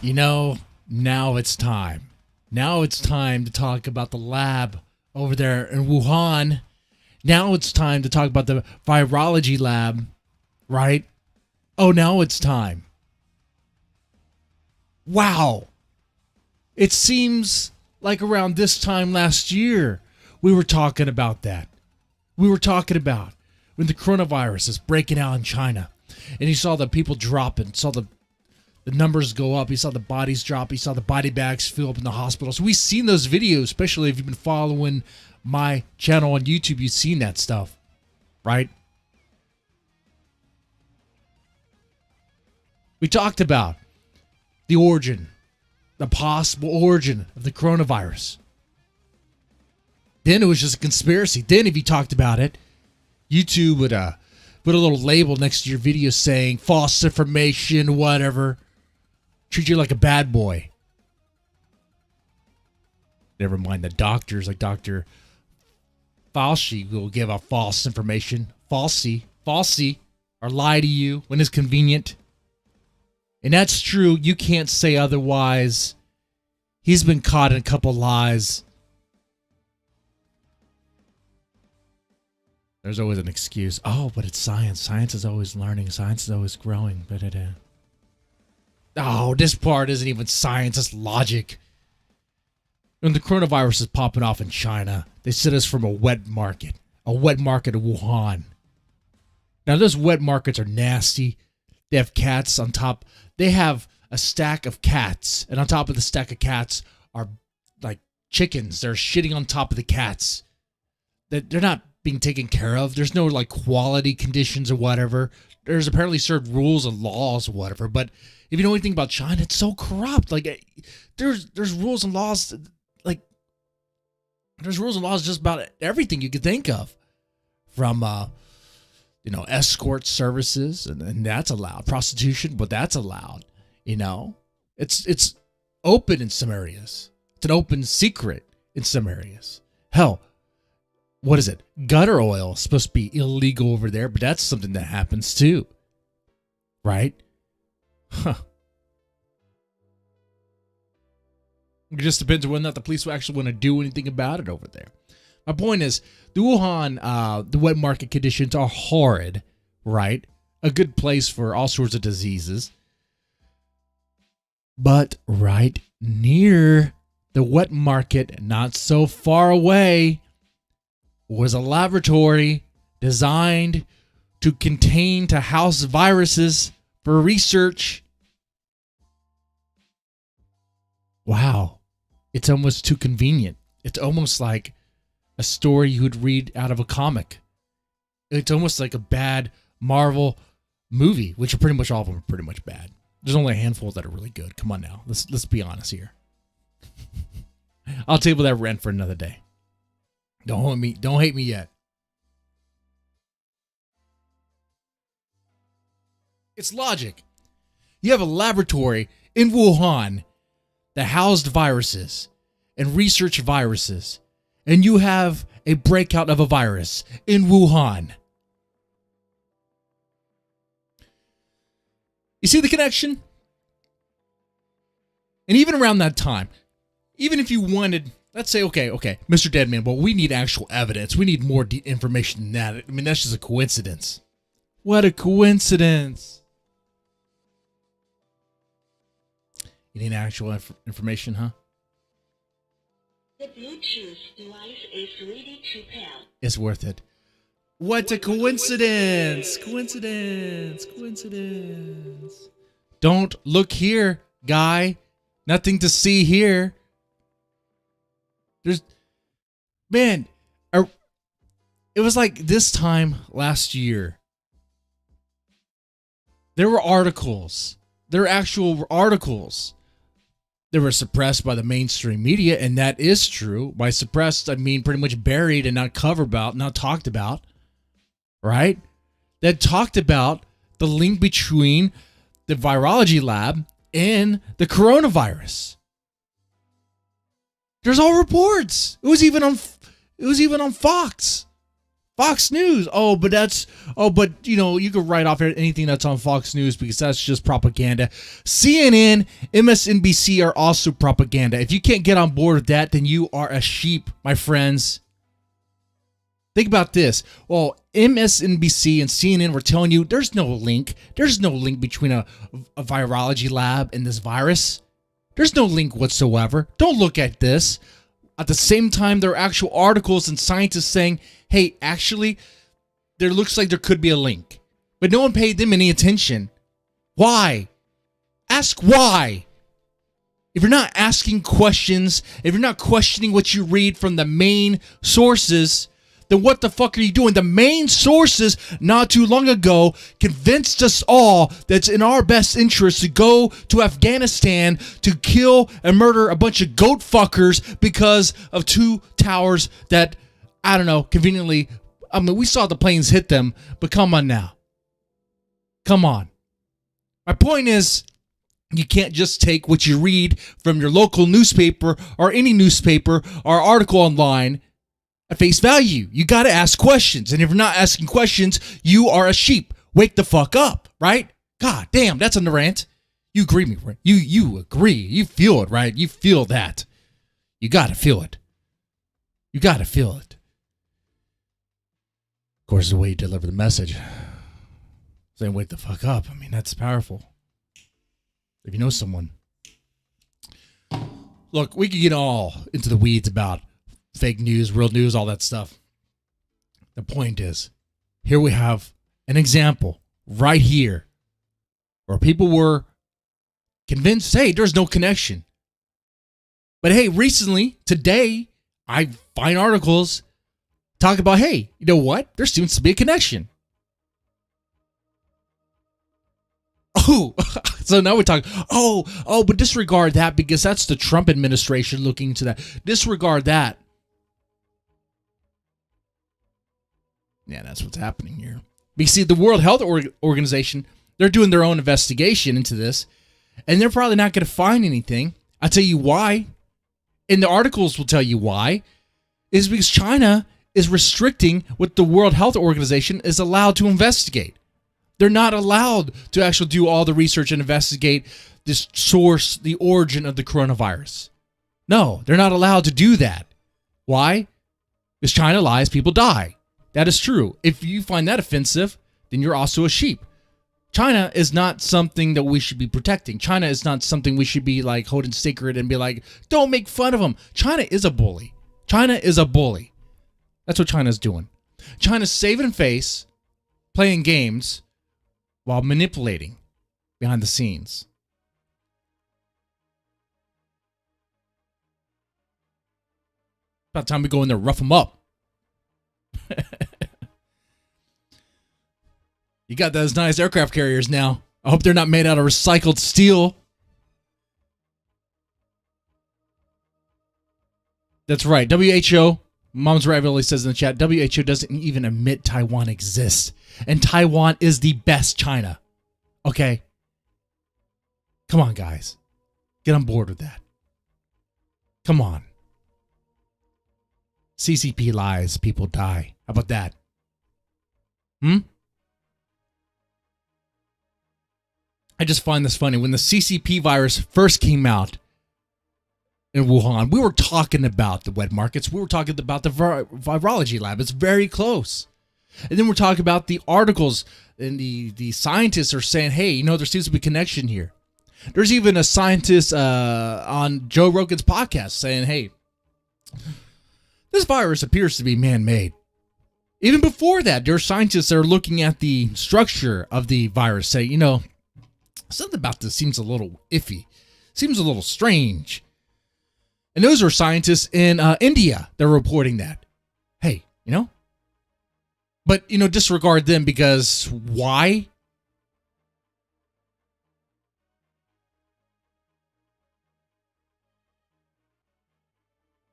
You know, now it's time. Now it's time to talk about the lab over there in Wuhan. Now it's time to talk about the virology lab, right? Oh, now it's time. Wow. It seems like around this time last year, we were talking about that. We were talking about when the coronavirus is breaking out in China. And you saw the people dropping, saw the numbers go up. You saw the bodies drop. You saw the body bags fill up in the hospitals. We've seen those videos, especially if you've been following my channel on YouTube. You've seen that stuff, right? We talked about the origin, the possible origin of the coronavirus. Then it was just a conspiracy. Then if you talked about it, YouTube would put a little label next to your video saying false information, whatever. Treat you like a bad boy. Never mind the doctors, like Dr. Fauci will give out false information. Falsy, or lie to you when it's convenient. And that's true. You can't say otherwise. He's been caught in a couple lies. There's always an excuse. Oh, but it's science. Science is always learning. Science is always growing. Oh, this part isn't even science. It's logic. When the coronavirus is popping off in China, they sent us from a wet market of Wuhan. Now, those wet markets are nasty. They have cats on top. They have a stack of cats, and on top of the stack of cats are like chickens. They're shitting on top of the cats. They're not being taken care of. There's no like quality conditions or whatever. There's apparently certain rules and laws or whatever. But if you know anything about China, it's so corrupt. Like there's rules and laws. Like there's rules and laws just about everything you could think of, from escort services, and that's allowed. Prostitution, but that's allowed. It's open in some areas. It's an open secret in some areas. Hell, what is it? Gutter oil is supposed to be illegal over there, but that's something that happens too. Right? Huh. It just depends on whether or not the police will actually want to do anything about it over there. My point is, the Wuhan, the wet market conditions are horrid, right? A good place for all sorts of diseases. But right near the wet market, not so far away, was a laboratory designed to house viruses for research. Wow. It's almost too convenient. It's almost like a story you would read out of a comic. It's almost like a bad Marvel movie, which are pretty much all of them are pretty much bad. There's only a handful that are really good. Come on now. Let's be honest here. I'll table that rant for another day. Don't hate me yet. It's logic. You have a laboratory in Wuhan that housed viruses and researched viruses, and you have a breakout of a virus in Wuhan. You see the connection? And even around that time, even if you wanted, let's say, okay, Mr. Deadman, well, we need actual evidence. We need more information than that. I mean, that's just a coincidence. What a coincidence. You need actual information, huh? The Bluetooth device is ready to pair. It's worth it. What a coincidence. Coincidence. Don't look here, guy. Nothing to see here. It was like this time last year. There were articles. There were actual articles. They were suppressed by the mainstream media, and that is true. By suppressed, I mean pretty much buried and not covered about, not talked about. Right? That talked about the link between the virology lab and the coronavirus. There's all reports. It was even on Fox. Fox News. But you could write off anything that's on Fox News because that's just propaganda. CNN, MSNBC are also propaganda. If you can't get on board with that, then you are a sheep, my friends. Think about this. Well, MSNBC and CNN were telling you there's no link. There's no link between a virology lab and this virus. There's no link whatsoever. Don't look at this. At the same time, there are actual articles and scientists saying, hey, actually, there looks like there could be a link. But no one paid them any attention. Why? Ask why. If you're not asking questions, if you're not questioning what you read from the main sources, then what the fuck are you doing? The main sources not too long ago convinced us all that it's in our best interest to go to Afghanistan to kill and murder a bunch of goat fuckers because of two towers that, I don't know, conveniently, we saw the planes hit them, but come on now. Come on. My point is, you can't just take what you read from your local newspaper or any newspaper or article online at face value. You got to ask questions. And if you're not asking questions, you are a sheep. Wake the fuck up, right? God damn, that's on the rant. You agree with me, right? You agree. You feel it, right? You feel that. You got to feel it. You got to feel it. Of course, the way you deliver the message. Saying wake the fuck up. I mean, that's powerful. If you know someone. Look, we could get all into the weeds about fake news, real news, all that stuff. The point is, here we have an example right here where people were convinced, hey, there's no connection. But hey, recently, today, I find articles talk about, hey, you know what? There seems to be a connection. Oh, so now we're talking, but disregard that because that's the Trump administration looking into that. Disregard that. Yeah, that's what's happening here. Because see, the World Health Organization, they're doing their own investigation into this, and they're probably not going to find anything. I'll tell you why. And the articles will tell you why. Is because China is restricting what the World Health Organization is allowed to investigate. They're not allowed to actually do all the research and investigate this source, the origin of the coronavirus. No, they're not allowed to do that. Why? Because China lies, people die. That is true. If you find that offensive, then you're also a sheep. China is not something that we should be protecting. China is not something we should be like holding sacred and be like, don't make fun of them. China is a bully. China is a bully. That's what China's doing. China's saving face, playing games, while manipulating behind the scenes. About time we go in there, rough them up. You got those nice aircraft carriers now. I hope they're not made out of recycled steel. That's right. WHO, Mom's Ravioli says in the chat, WHO doesn't even admit Taiwan exists. And Taiwan is the best China. Okay? Come on, guys. Get on board with that. Come on. CCP lies, people die. How about that? I just find this funny. When the CCP virus first came out in Wuhan, we were talking about the wet markets. We were talking about the virology lab. It's very close. And then we're talking about the articles, and the scientists are saying, hey, there seems to be a connection here. There's even a scientist on Joe Rogan's podcast saying, hey, this virus appears to be man-made. Even before that, there are scientists that are looking at the structure of the virus, saying, something about this seems a little iffy, seems a little strange. And those are scientists in India that are reporting that. Hey, But, disregard them because why?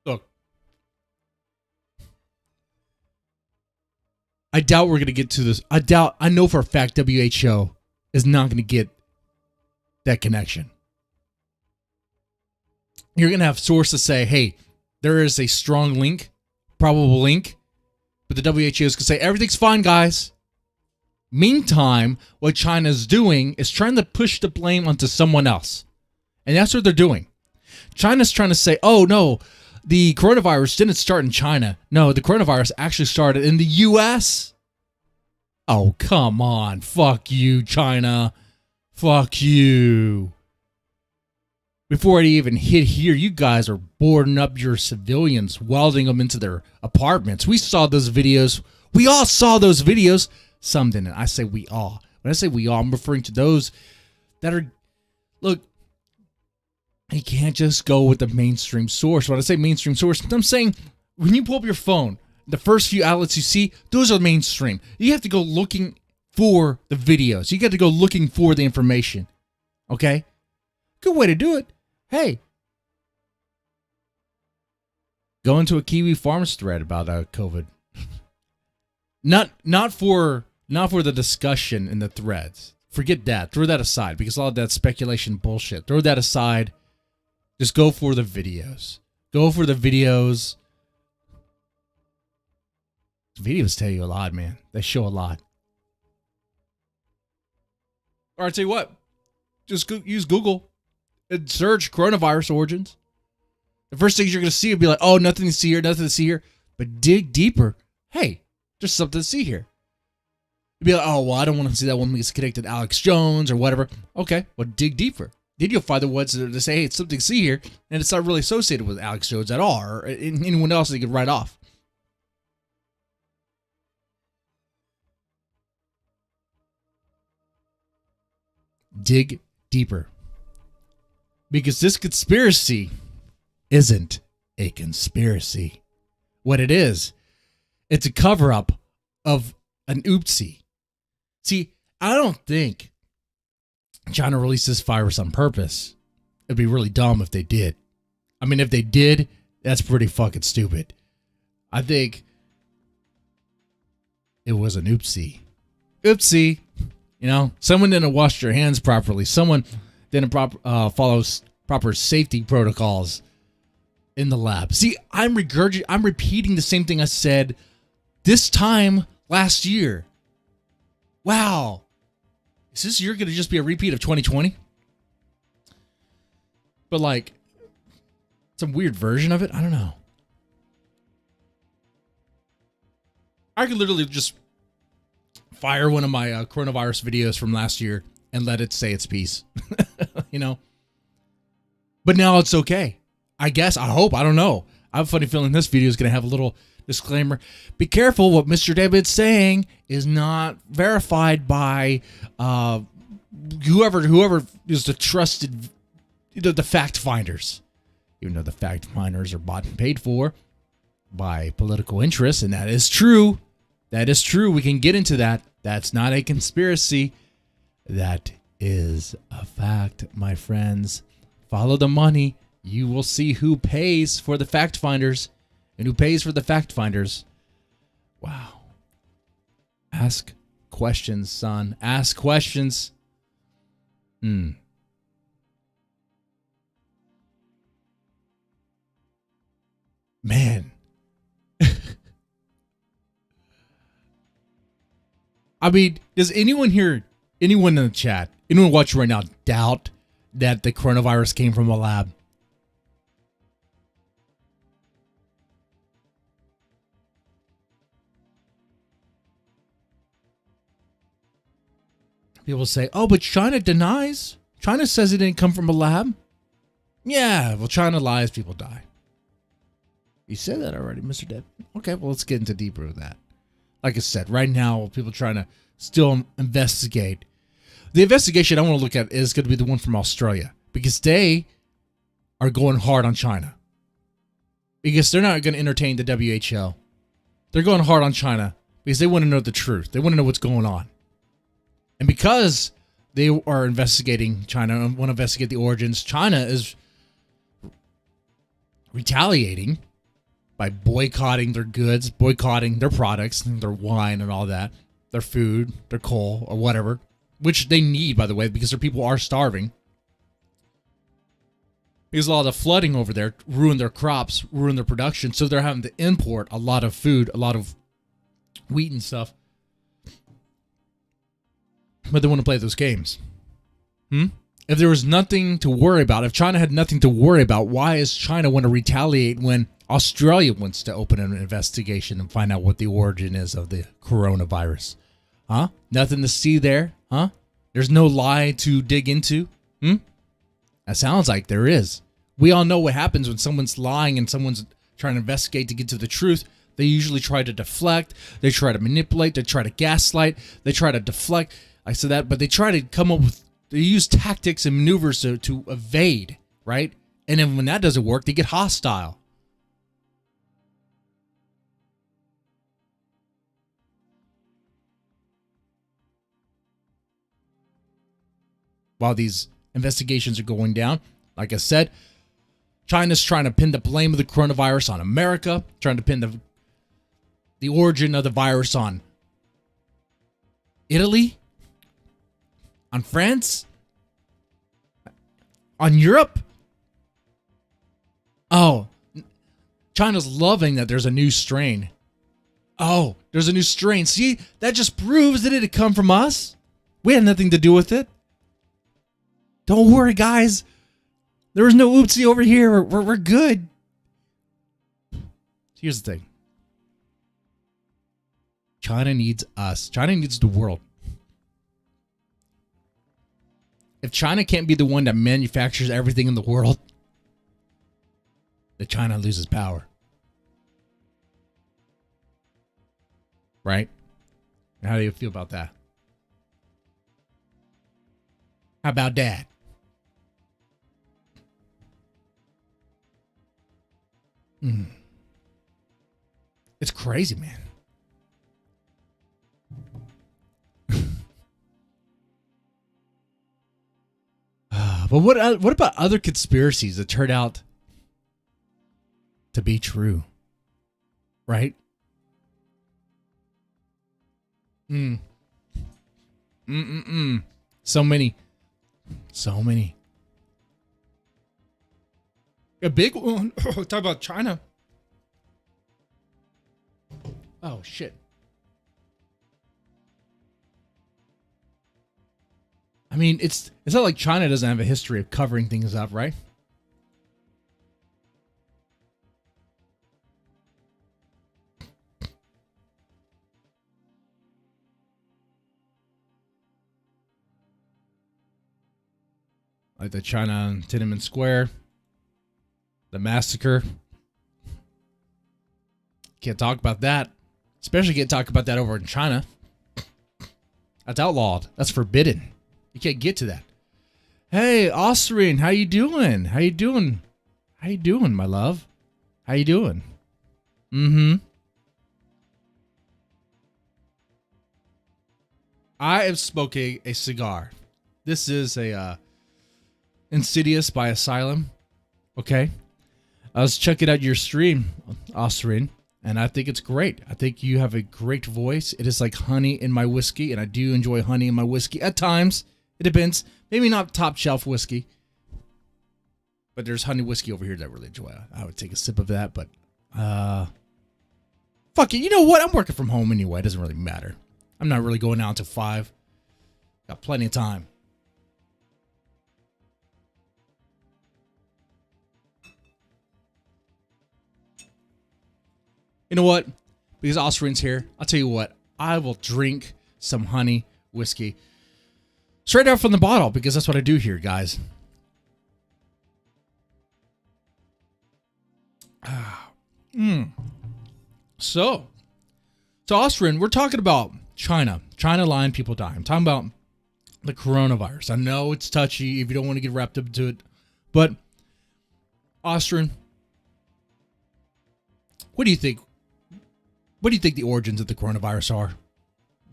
Look, I doubt we're going to get to this. I know for a fact WHO is not going to get that connection. You're going to have sources say, hey, there is a strong link, probable link But the WHO is going to say, everything's fine, guys. Meantime, what China's doing is trying to push the blame onto someone else. And that's what they're doing. China's trying to say, oh, no, the coronavirus didn't start in China. No, the coronavirus actually started in the U.S. Oh, come on. Fuck you, China. Fuck you. Before it even hit here, you guys are boarding up your civilians, welding them into their apartments. We saw those videos. We all saw those videos. Some didn't. I say we all. When I say we all, I'm referring to those that are... Look, you can't just go with the mainstream source. When I say mainstream source, I'm saying when you pull up your phone, the first few outlets you see, those are mainstream. You have to go looking for the videos. You got to go looking for the information. Okay? Good way to do it. Hey, go into a Kiwi Farms thread about COVID. not for the discussion in the threads. Forget that. Throw that aside because all of that speculation bullshit. Throw that aside. Just go for the videos. Go for the videos. Videos tell you a lot, man. They show a lot. All right, tell you what. Just use Google. And search coronavirus origins. The first things you're going to see will be like, oh, nothing to see here, nothing to see here. But dig deeper. Hey, there's something to see here. You'll be like, oh, well, I don't want to see that one because it's connected to Alex Jones or whatever. Okay, well, dig deeper. Then you'll find the ones that say, hey, it's something to see here, and it's not really associated with Alex Jones at all or anyone else that you could write off. Dig deeper. Because this conspiracy isn't a conspiracy. What it is, it's a cover-up of an oopsie. See, I don't think China released this virus on purpose. It'd be really dumb if they did. I mean, if they did, that's pretty fucking stupid. I think it was an oopsie. Oopsie. You know, someone didn't wash their hands properly. Someone didn't follow proper safety protocols in the lab. See, I'm repeating the same thing I said this time last year. Wow. Is this year going to just be a repeat of 2020? But like, some weird version of it? I don't know. I could literally just fire one of my coronavirus videos from last year and let it say its piece. You know? But now it's okay. I guess. I hope. I don't know. I have a funny feeling this video is going to have a little disclaimer. Be careful, what Mr. David's saying is not verified by whoever is the trusted, the fact finders. Even though the fact finders are bought and paid for by political interests, and that is true. That is true. We can get into that. That's not a conspiracy. That is a fact, my friends. Follow the money. You will see who pays for the fact finders and who pays for the fact finders. Wow. Ask questions, son. Ask questions. Man. I mean, does anyone here, anyone in the chat, anyone watching right now doubt that the coronavirus came from a lab? People say, oh, but China denies. China says it didn't come from a lab. Yeah, well, China lies, people die. You said that already, Mr. Depp. Okay, well, let's get into deeper with that. Like I said, right now, people trying to still investigate. The investigation I want to look at is going to be the one from Australia, because they are going hard on China. Because they're not going to entertain the WHO. They're going hard on China because they want to know the truth. They want to know what's going on. And because they are investigating China and want to investigate the origins, China is retaliating by boycotting their goods, boycotting their products, their wine and all that, their food, their coal, or whatever, which they need, by the way, because their people are starving. Because a lot of the flooding over there ruined their crops, ruined their production, so they're having to import a lot of food, a lot of wheat and stuff. But they want to play those games. If there was nothing to worry about, if China had nothing to worry about, why is China want to retaliate when Australia wants to open an investigation and find out what the origin is of the coronavirus? Huh? Nothing to see there? Huh? There's no lie to dig into? That sounds like there is. We all know what happens when someone's lying and someone's trying to investigate to get to the truth. They usually try to deflect. They try to manipulate. They try to gaslight. They try to deflect. I said that, but they try to come up with, they use tactics and maneuvers to evade, right? And then when that doesn't work, they get hostile. While these investigations are going down, like I said, China's trying to pin the blame of the coronavirus on America, trying to pin the origin of the virus on Italy, on France, on Europe. Oh, China's loving that there's a new strain. Oh, there's a new strain. See, that just proves that it had come from us. We had nothing to do with it. Don't worry, guys. There was no oopsie over here. We're good. Here's the thing. China needs us. China needs the world. If China can't be the one that manufactures everything in the world, then China loses power. Right? How do you feel about that? How about that? It's crazy, man. But what about other conspiracies that turned out to be true? Right? So many. A big one. Talk about China. Oh, shit. I mean, it's not like China doesn't have a history of covering things up, right? Like the China on Tiananmen Square, the massacre. Can't talk about that. Especially can't talk about that over in China. That's outlawed. That's forbidden. You can't get to that. Hey, Austrian, how you doing? How you doing? How you doing, my love? How you doing? I am smoking a cigar. This is a Insidious by Asylum. Okay. I was checking out your stream, Austrian, and I think it's great. I think you have a great voice. It is like honey in my whiskey, and I do enjoy honey in my whiskey at times. It depends. Maybe not top shelf whiskey, but there's honey whiskey over here that I really enjoy. I would take a sip of that, but fuck it. You know what? I'm working from home anyway. It doesn't really matter. I'm not really going out until 5. Got plenty of time. You know what? Because Austrian's here, I'll tell you what. I will drink some honey whiskey straight out from the bottle, because that's what I do here, guys. So Austrian, we're talking about China lying, people dying. I'm talking about the coronavirus. I know it's touchy if you don't want to get wrapped up into it, but Austrian, what do you think? What do you think the origins of the coronavirus are?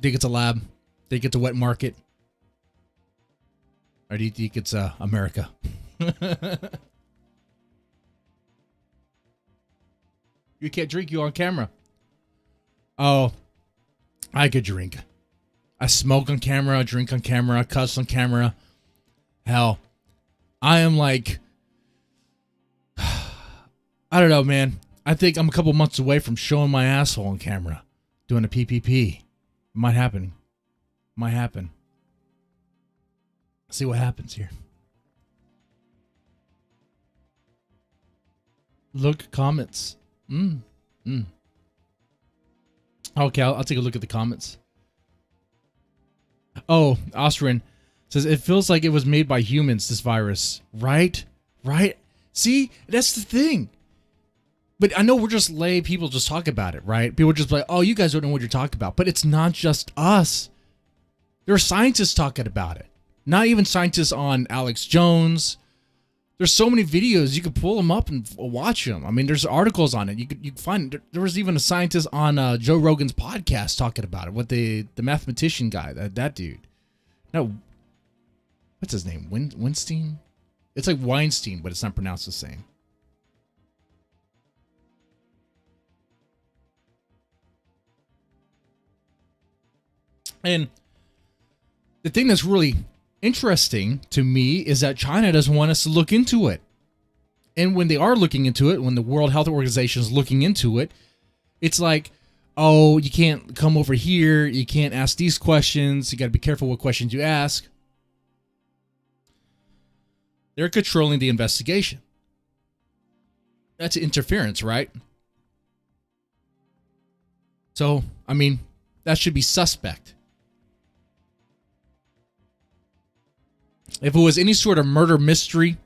Think it's a lab? Think it's a wet market? Or do you think it's America? You can't drink, you on camera. Oh, I could drink. I smoke on camera, I drink on camera, I cuss on camera. Hell, I am like, I don't know, man. I think I'm a couple months away from showing my asshole on camera. doing a PPP. It might happen. Might happen. See what happens here. Look, comments. Okay, I'll take a look at the comments. Oh, Austrian says, it feels like it was made by humans, this virus. Right? Right? See, that's the thing. But I know we're just lay people just talk about it, right? People just like, oh, you guys don't know what you're talking about. But it's not just us. There are scientists talking about it. Not even scientists on Alex Jones. There's so many videos. You could pull them up and watch them. I mean, there's articles on it. You could find, there was even a scientist on Joe Rogan's podcast talking about it. What the mathematician guy, that dude. No, what's his name? Weinstein? It's like Weinstein, but it's not pronounced the same. And the thing that's really interesting to me is that China doesn't want us to look into it. And when they are looking into it, when the World Health Organization is looking into it, it's like, oh, you can't come over here. You can't ask these questions. You got to be careful what questions you ask. They're controlling the investigation. That's interference, right? So, I mean, that should be suspect. If it was any sort of murder mystery,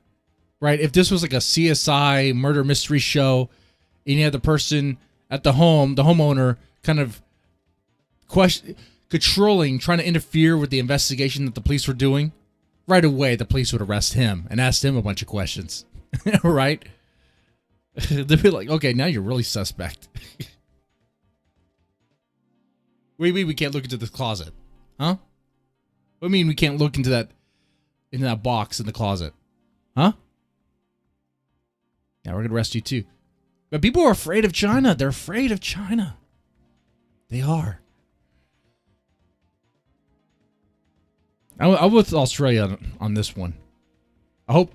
right? If this was like a CSI murder mystery show, and you had the person at the home, the homeowner, kind of controlling, trying to interfere with the investigation that the police were doing, right away the police would arrest him and ask him a bunch of questions, right? They'd be like, okay, now you're really suspect. We can't look into this closet, huh? What do you mean we can't look into that box in the closet, huh? Yeah, we're gonna arrest you too. But people are afraid of China. They're afraid of China. They are. I'm with Australia on this one. I hope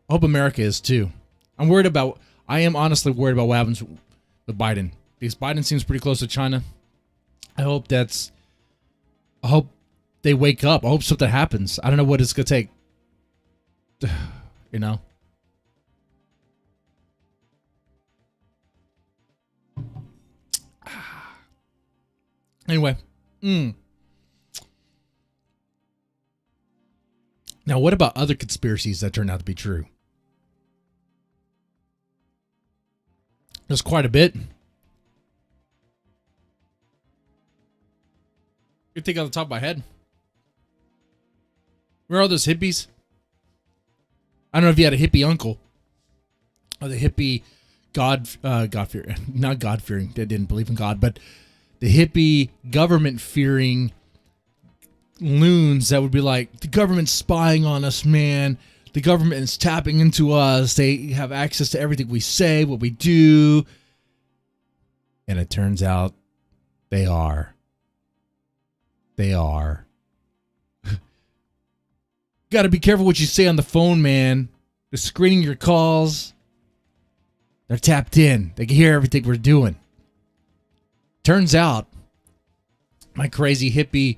America is too. I am honestly worried about what happens with Biden, because Biden seems pretty close to China. I hope they wake up. I hope something happens. I don't know what it's gonna take. You know. Anyway. Now, what about other conspiracies that turn out to be true? There's quite a bit. You think on the top of my head. Remember all those hippies? I don't know if you had a hippie uncle. Or the hippie God-fearing. Not God-fearing. They didn't believe in God. But the hippie government-fearing loons that would be like, the government's spying on us, man. The government is tapping into us. They have access to everything we say, what we do. And it turns out they are. They are. Got to be careful what you say on the phone, man. They're screening your calls. They're tapped in. They can hear everything we're doing. Turns out, my crazy hippie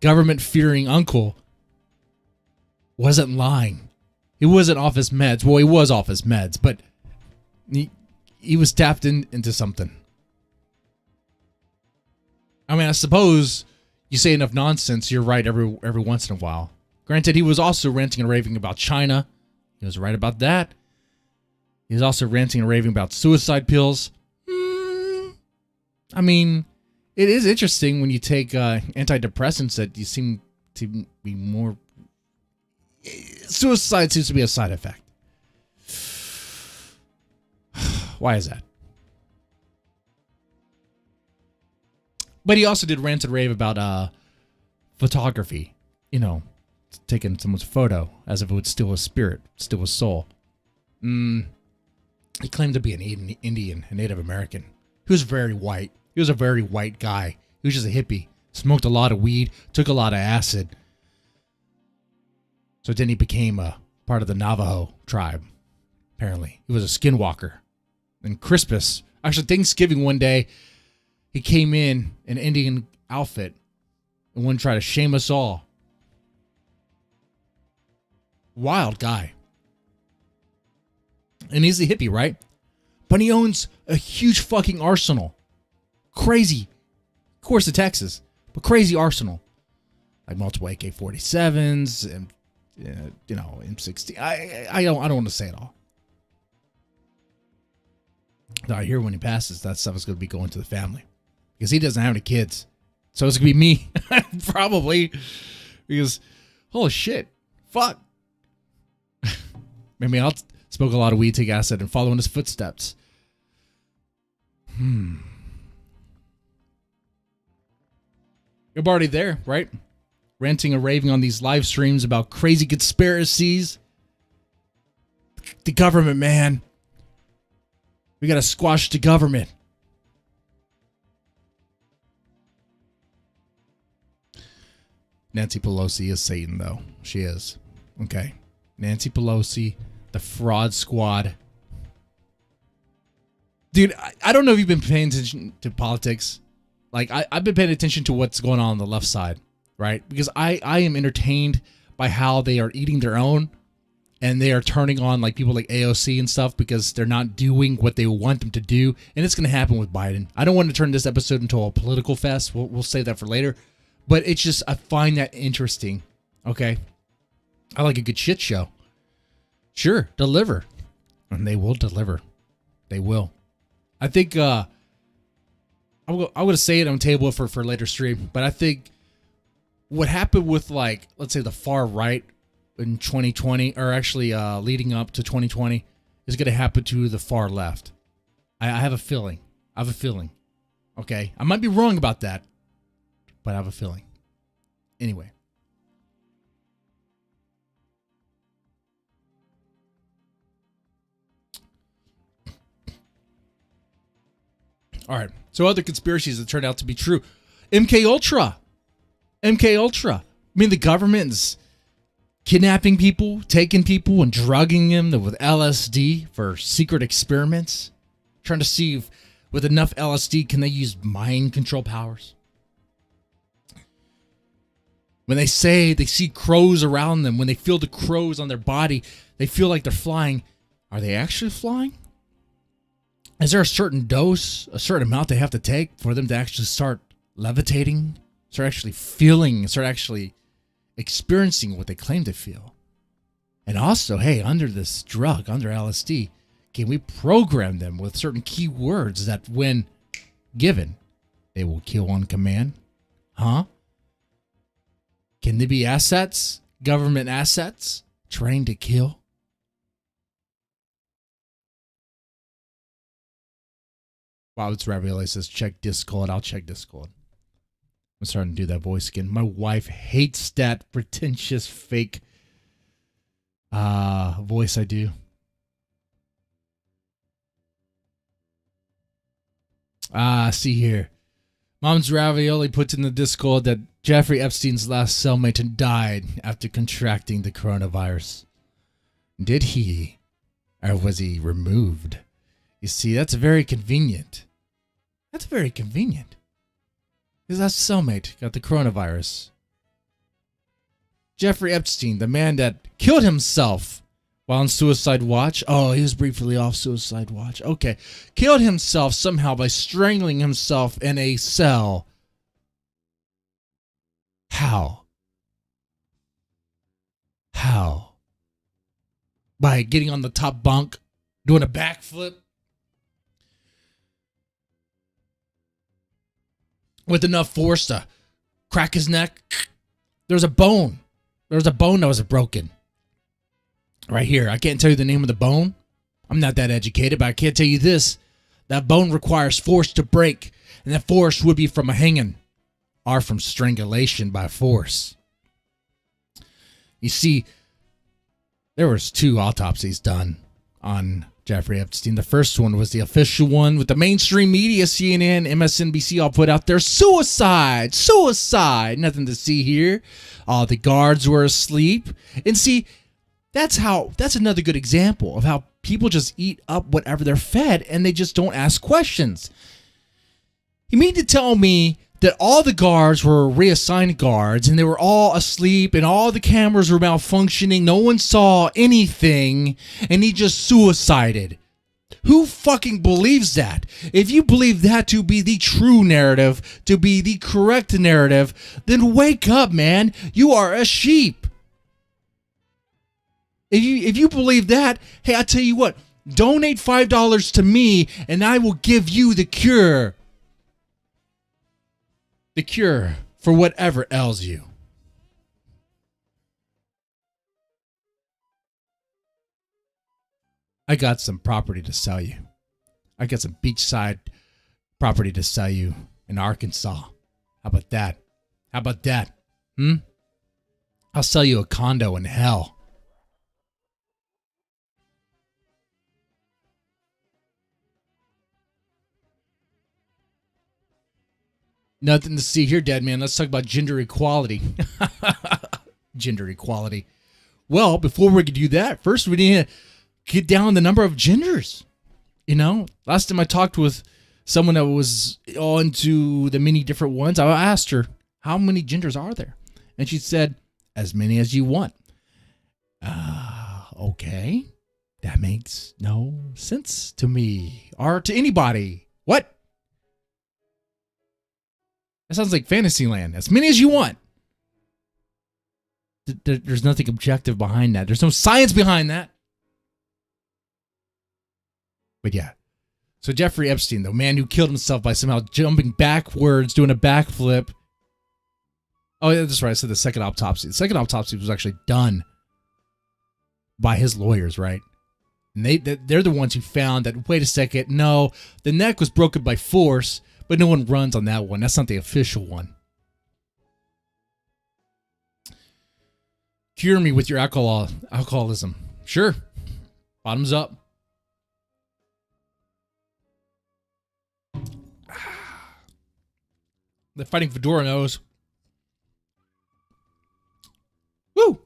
government-fearing uncle wasn't lying. He wasn't off his meds. Well, he was off his meds, but he was tapped into something. I mean, I suppose you say enough nonsense, you're right every once in a while. Granted, he was also ranting and raving about China. He was right about that. He was also ranting and raving about suicide pills. I mean, it is interesting when you take antidepressants that you seem to be more... Suicide seems to be a side effect. Why is that? But he also did rant and rave about photography. You know, taking someone's photo as if it would steal his spirit, steal his soul. He claimed to be an Indian, a Native American. He was very white. He was a very white guy. He was just a hippie. Smoked a lot of weed, took a lot of acid. So then he became a part of the Navajo tribe, apparently. He was a skinwalker. And Christmas, actually Thanksgiving one day, he came in an Indian outfit and wanted to try to shame us all. Wild guy. And he's a hippie, right? But he owns a huge fucking arsenal. Crazy. Of course, the Texas, but crazy arsenal. Like multiple AK-47s and, M16. I don't want to say it all. I hear when he passes, that stuff is going to be going to the family. Because he doesn't have any kids. So it's going to be me. Probably. Because, holy shit. Fuck. Maybe I'll smoke a lot of weed, take acid, and follow in his footsteps. You're already there, right? Ranting and raving on these live streams about crazy conspiracies. The government, man. We gotta squash the government. Nancy Pelosi is Satan, though. She is. Okay. Nancy Pelosi, the fraud squad. Dude, I don't know if you've been paying attention to politics. Like, I've been paying attention to what's going on the left side, right? Because I am entertained by how they are eating their own. And they are turning on like people like AOC and stuff because they're not doing what they want them to do. And it's going to happen with Biden. I don't want to turn this episode into a political fest. We'll save that for later. But it's just, I find that interesting. Okay. I like a good shit show. Sure. Deliver. And they will deliver. They will. I think, I'm going to say it on table for later stream. But I think what happened with like, let's say the far right, in 2020, or actually leading up to 2020, is going to happen to the far left. I have a feeling. Okay? I might be wrong about that, but I have a feeling. Anyway. All right. So other conspiracies that turned out to be true. MK Ultra. I mean, the government's kidnapping people, taking people, and drugging them with LSD for secret experiments. Trying to see if with enough LSD, can they use mind control powers? When they say they see crows around them, when they feel the crows on their body, they feel like they're flying. Are they actually flying? Is there a certain dose, a certain amount they have to take for them to actually start levitating? Start actually feeling, start actually experiencing what they claim to feel. And also, hey, under this drug, under LSD, can we program them with certain keywords that when given, they will kill on command? Huh? Can they be assets, government assets, trained to kill? Wow, it's Ravioli says, check Discord. I'll check Discord. I'm starting to do that voice again. My wife hates that pretentious fake voice I do. See here. Mom's Ravioli puts in the Discord that Jeffrey Epstein's last cellmate died after contracting the coronavirus. Did he? Or was he removed? You see, that's very convenient. That's very convenient. His last cellmate got the coronavirus. Jeffrey Epstein, the man that killed himself while on suicide watch. Oh, he was briefly off suicide watch. Okay. Killed himself somehow by strangling himself in a cell. How? By getting on the top bunk, doing a backflip. With enough force to crack his neck. There's a bone. There was a bone that was broken. Right here. I can't tell you the name of the bone. I'm not that educated, but I can't tell you this. That bone requires force to break. And that force would be from a hanging or from strangulation by force. You see, there was 2 autopsies done on Jeffrey Epstein. The first one was the official one with the mainstream media, CNN, MSNBC, all put out there. Suicide. Nothing to see here. All the guards were asleep. And see, that's another good example of how people just eat up whatever they're fed and they just don't ask questions. You mean to tell me that all the guards were reassigned guards and they were all asleep and all the cameras were malfunctioning, no one saw anything, and he just suicided? Who fucking believes that? If you believe that to be the true narrative, to be the correct narrative, then wake up, man. You are a sheep. If you believe that, hey, I tell you what, donate $5 to me and I will give you the cure. The cure for whatever ails you. I got some property to sell you. I got some beachside property to sell you in Arkansas. How about that? How about that? I'll sell you a condo in hell. Nothing to see here, dead man. Let's talk about gender equality. Gender equality. Well, before we can do that, first we need to get down the number of genders. You know, last time I talked with someone that was all into the many different ones, I asked her, how many genders are there? And she said, as many as you want. Okay. That makes no sense to me or to anybody. What? That sounds like Fantasyland. As many as you want. There's nothing objective behind that. There's no science behind that. But yeah. So Jeffrey Epstein, the man who killed himself by somehow jumping backwards, doing a backflip. Oh, yeah, that's right. I said the second autopsy. The second autopsy was actually done by his lawyers, right? And they're the ones who found that, wait a second, no, the neck was broken by force, but no one runs on that one. That's not the official one. Cure me with your alcoholism. Sure. Bottoms up. The Fighting Fedora knows. Woo!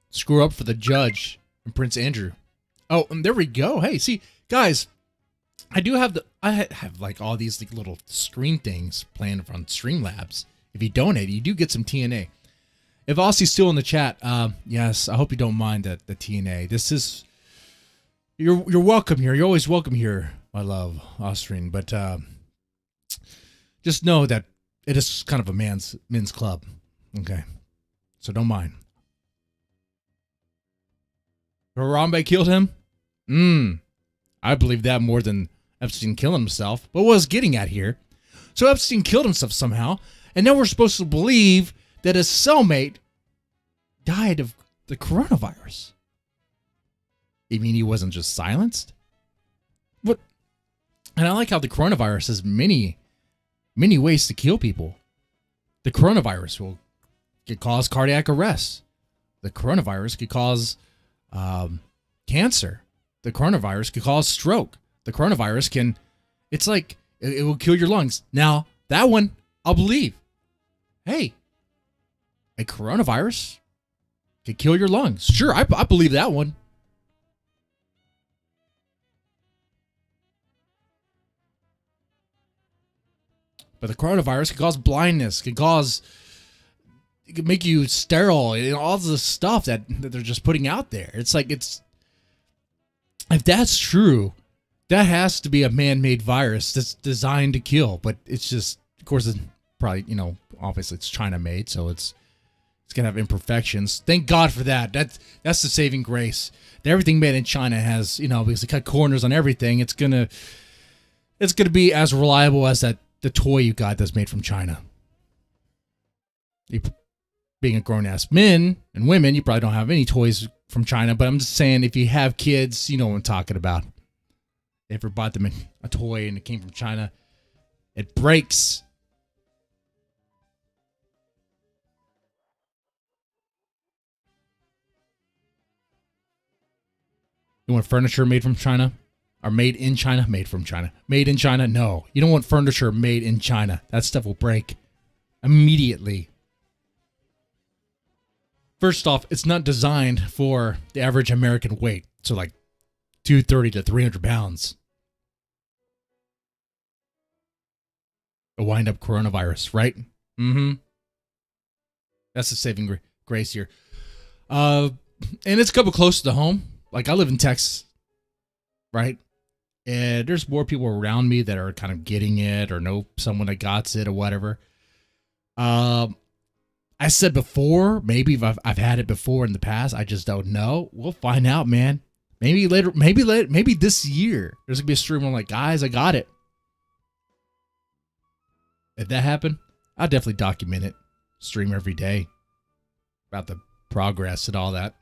Screw up for the judge and Prince Andrew. Oh, and there we go. Hey, see, guys, I have like all these like little screen things planned on Streamlabs. If you donate, you do get some TNA. If Aussie's still in the chat, yes, I hope you don't mind the TNA. This is you're welcome here. You're always welcome here, my love, Austrian. But just know that it is kind of a men's club. Okay, so don't mind. Harambe killed him? I believe that more than Epstein killing himself. But what I was getting at here, so Epstein killed himself somehow, and now we're supposed to believe that his cellmate died of the coronavirus. You mean he wasn't just silenced? What? And I like how the coronavirus has many ways to kill people. The coronavirus could cause cardiac arrest. The coronavirus could cause cancer. The coronavirus could cause stroke. The coronavirus it will kill your lungs. Now, that one, I'll believe. Hey, a coronavirus could kill your lungs. Sure, I believe that one. But the coronavirus could cause blindness, it could make you sterile, and all the stuff that they're just putting out there. It's like, if that's true, that has to be a man-made virus that's designed to kill. But it's just, of course, it's probably, obviously it's China-made, so it's gonna have imperfections. Thank God for that. That's the saving grace. Everything made in China has, because they cut corners on everything. It's gonna be as reliable as the toy you got that's made from China. Being a grown-ass men and women, you probably don't have any toys from China, but I'm just saying, if you have kids, you know what I'm talking about. If you ever bought them a toy and it came from China, it breaks. You want furniture made from China? Or made in China? Made from China. Made in China? No. You don't want furniture made in China. That stuff will break immediately. First off, it's not designed for the average American weight. So like 230 to 300 pounds. A wind-up coronavirus, right? Mm-hmm. That's the saving grace here. And it's a couple close to home. Like, I live in Texas, right? And there's more people around me that are kind of getting it or know someone that got it or whatever. I said before, maybe I've had it before in the past. I just don't know. We'll find out, man. Maybe later, maybe this year. There's going to be a stream where I'm like, guys, I got it. If that happened, I'll definitely document it. Stream every day about the progress and all that.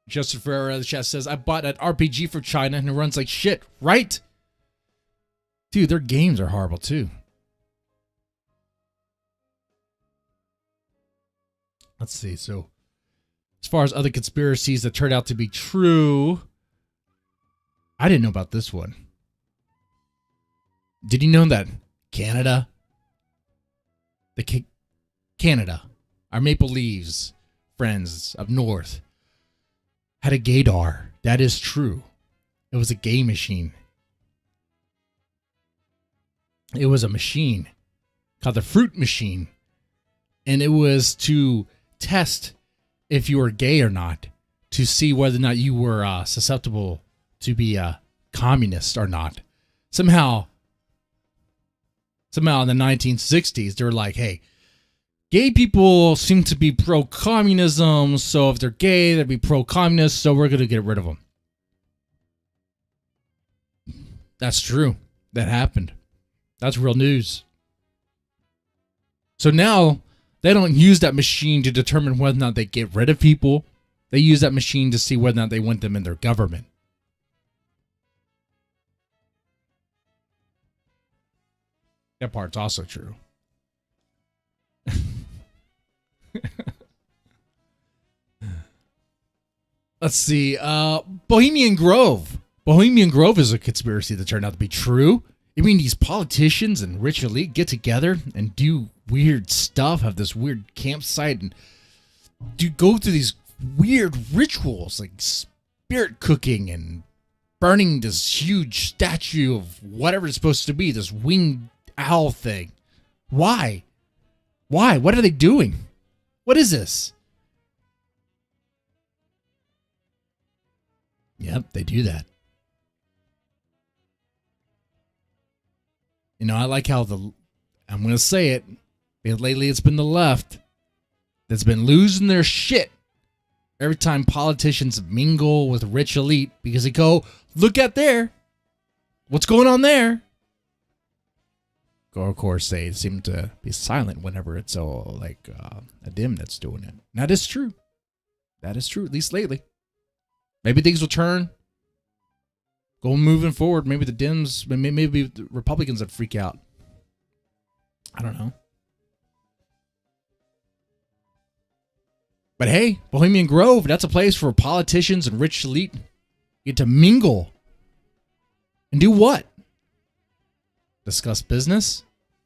Justin Ferreira in the chat says, I bought an RPG for China and it runs like shit, right? Dude, their games are horrible too. Let's see. So, as far as other conspiracies that turned out to be true, I didn't know about this one. Did you know that Canada, our Maple Leaves friends up north, had a gaydar? That is true. It was a gay machine. It was a machine called the Fruit Machine. And it was to test if you were gay or not, to see whether or not you were susceptible to be a communist or not. Somehow in the 1960s, they were like, hey, gay people seem to be pro-communism, so if they're gay, they'd be pro-communist, so we're going to get rid of them. That's true. That happened. That's real news. So now, they don't use that machine to determine whether or not they get rid of people. They use that machine to see whether or not they want them in their government. That part's also true. Let's see. Bohemian Grove. Bohemian Grove is a conspiracy that turned out to be true. I mean, these politicians and rich elite get together and do weird stuff, have this weird campsite, and go through these weird rituals like spirit cooking and burning this huge statue of whatever it's supposed to be, this winged owl thing. Why? What are they doing? What is this? Yep, they do that. You know, I like how I'm going to say it, because lately it's been the left that's been losing their shit every time politicians mingle with rich elite, because they go, look at there. What's going on there? Of course, they seem to be silent whenever it's all like a dim that's doing it. That is true. That is true, at least lately. Maybe things will turn. Go moving forward. Maybe the Dems, maybe the Republicans would freak out. I don't know. But hey, Bohemian Grove, that's a place for politicians and rich elite get to mingle. And do what? Discuss business?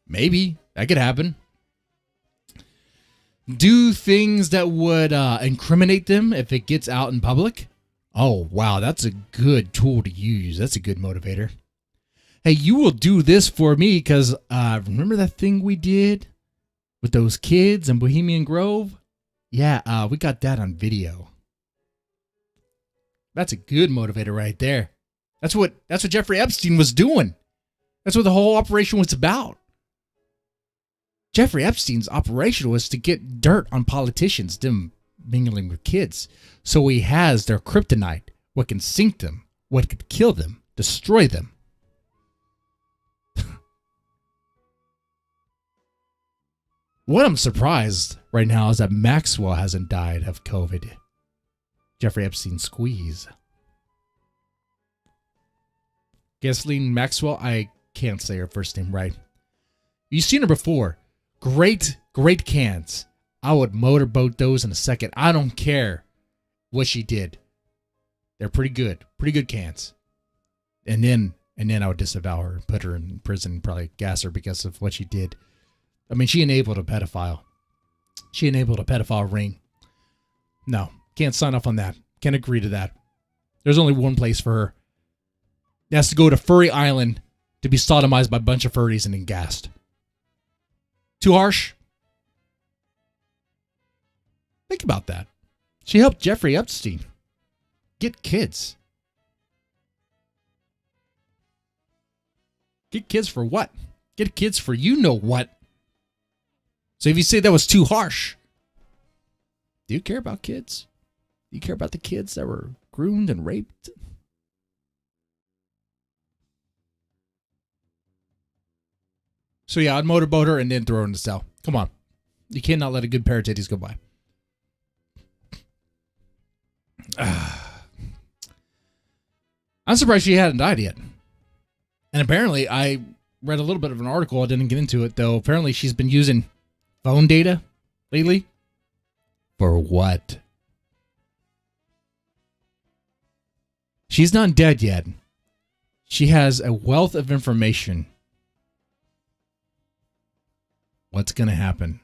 Maybe. That could happen. Do things that would incriminate them if it gets out in public? Oh, wow, that's a good tool to use. That's a good motivator. Hey, you will do this for me because remember that thing we did with those kids in Bohemian Grove? Yeah, we got that on video. That's a good motivator right there. That's what Jeffrey Epstein was doing. That's what the whole operation was about. Jeffrey Epstein's operation was to get dirt on politicians, them mingling with kids. So he has their kryptonite, what can sink them, what could kill them, destroy them. What I'm surprised right now is that Maxwell hasn't died of COVID. Jeffrey Epstein squeeze. Ghislaine Maxwell, I can't say her first name right. You've seen her before. Great cans. I would motorboat those in a second. I don't care what she did. They're pretty good. Pretty good cans. And then And then I would disavow her and put her in prison and probably gas her because of what she did. I mean, she enabled a pedophile. She enabled a pedophile ring. No, can't sign off on that. Can't agree to that. There's only one place for her. It has to go to Furry Island to be sodomized by a bunch of furries and then gassed. Too harsh? Think about that. She helped Jeffrey Epstein get kids. Get kids for what? Get kids for you know what. So if you say that was too harsh, do you care about kids? Do you care about the kids that were groomed and raped? So yeah, I'd motorboat her and then throw her in the cell. Come on. You cannot let a good pair of titties go by. I'm surprised she hadn't died yet. And apparently, I read a little bit of an article. I didn't get into it, though. Apparently, she's been using phone data lately. For what? She's not dead yet. She has a wealth of information. What's going to happen?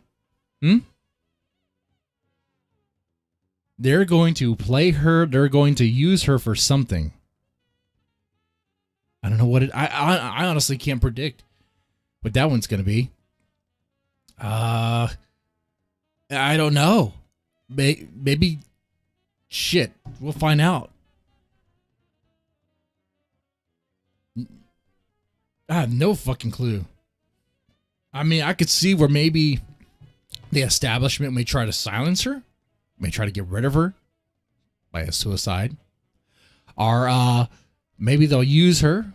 They're going to play her. They're going to use her for something. I don't know what it. I honestly can't predict what that one's going to be. I don't know. Maybe. Shit. We'll find out. I have no fucking clue. I mean, I could see where maybe the establishment may try to silence her, may try to get rid of her by a suicide, or maybe they'll use her,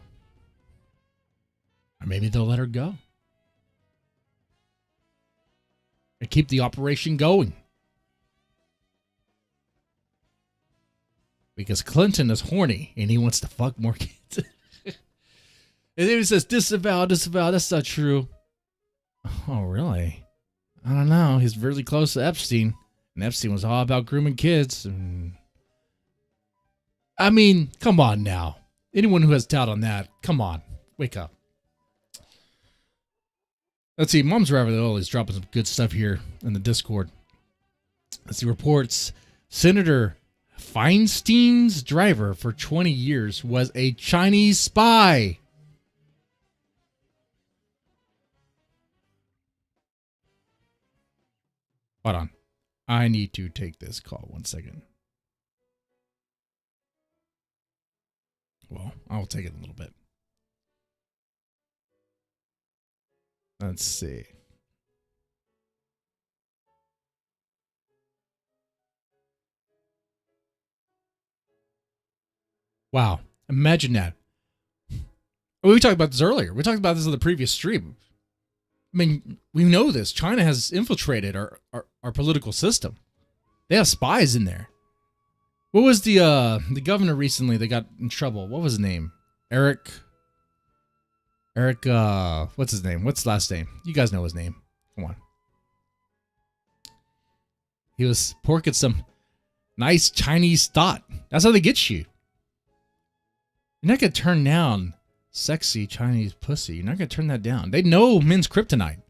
or maybe they'll let her go and keep the operation going. Because Clinton is horny and he wants to fuck more kids. And then he says, disavow, that's not true. Oh, really? I don't know. He's really close to Epstein. And Epstein was all about grooming kids. I mean, come on now. Anyone who has doubt on that, come on. Wake up. Let's see. Mom's Ravioli is dropping some good stuff here in the Discord. Let's see. Reports Senator Feinstein's driver for 20 years was a Chinese spy. Hold on. I need to take this call 1 second. Well, I'll take it in a little bit. Let's see. Wow. Imagine that. We talked about this earlier. We talked about this in the previous stream. I mean, we know this. China has infiltrated our political system. They have spies in there. What was the governor recently that got in trouble? What was his name? Eric, what's his name? What's his last name? You guys know his name. Come on. He was porking some nice Chinese thought. That's how they get you. You're not going to turn down sexy Chinese pussy. You're not going to turn that down. They know men's kryptonite.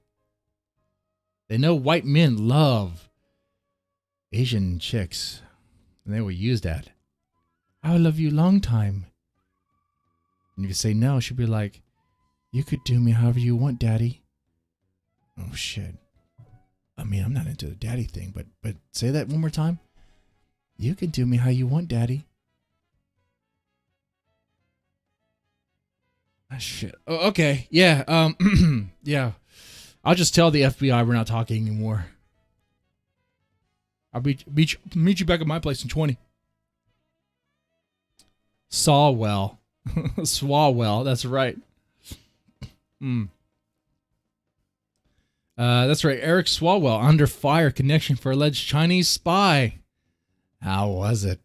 They know white men love Asian chicks. And they will use that. I will love you long time. And if you say no, she'll be like, you could do me however you want, daddy. Oh, shit. I mean, I'm not into the daddy thing, but say that one more time. You can do me how you want, daddy. Ah, shit. Oh, okay. Yeah. Yeah. I'll just tell the FBI we're not talking anymore. I'll meet you back at my place in 20. Sawwell. Swalwell. That's right. That's right. Eric Swalwell under fire connection for alleged Chinese spy. How was it?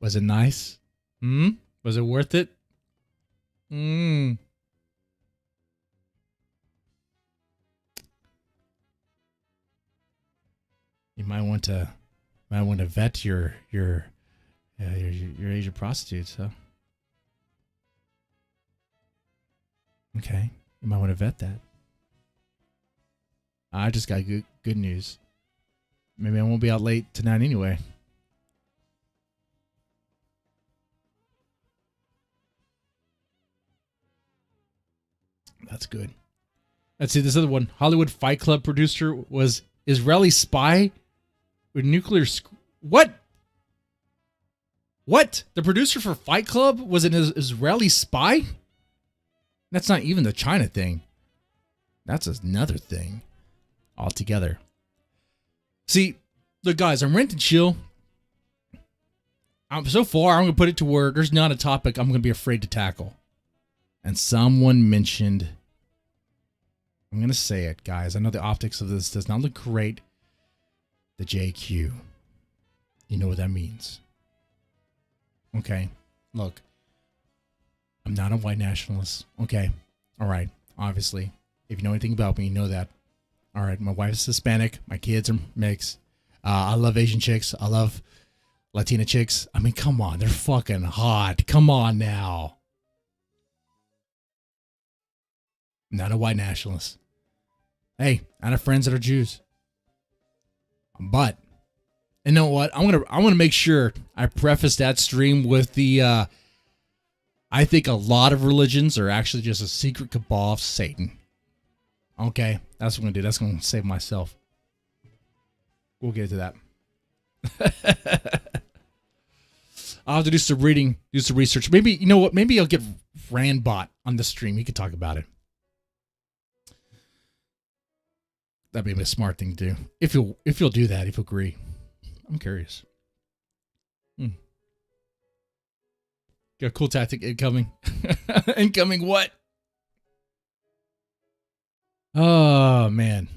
Was it nice? Was it worth it? You might want to vet your Asian prostitutes, huh? Okay, you might want to vet that. I just got good news. Maybe I won't be out late tonight anyway. That's good. Let's see this other one. Hollywood Fight Club producer was Israeli spy with nuclear. What? What? The producer for Fight Club was an Israeli spy? That's not even the China thing. That's another thing altogether. See, look, guys, I'm Rant and Chill. So far, I'm going to put it to where there's not a topic I'm going to be afraid to tackle. And someone mentioned, I'm going to say it, guys. I know the optics of this does not look great. The JQ. You know what that means. Okay, look. I'm not a white nationalist. Okay, all right. Obviously, if you know anything about me, you know that. All right, my wife's Hispanic. My kids are mixed. I love Asian chicks. I love Latina chicks. I mean, come on. They're fucking hot. Come on now. I'm not a white nationalist. Hey, I have friends that are Jews. But, you know what? I'm gonna make sure I preface that stream with the I think a lot of religions are actually just a secret cabal of Satan. Okay, that's what I'm going to do. That's going to save myself. We'll get to that. I'll have to do some reading, do some research. Maybe, you know what? Maybe I'll get Randbot on the stream. He could talk about it. That'd be a smart thing to do. If you'll do that, if you agree. I'm curious. Got a cool tactic incoming. Incoming what? Oh, man.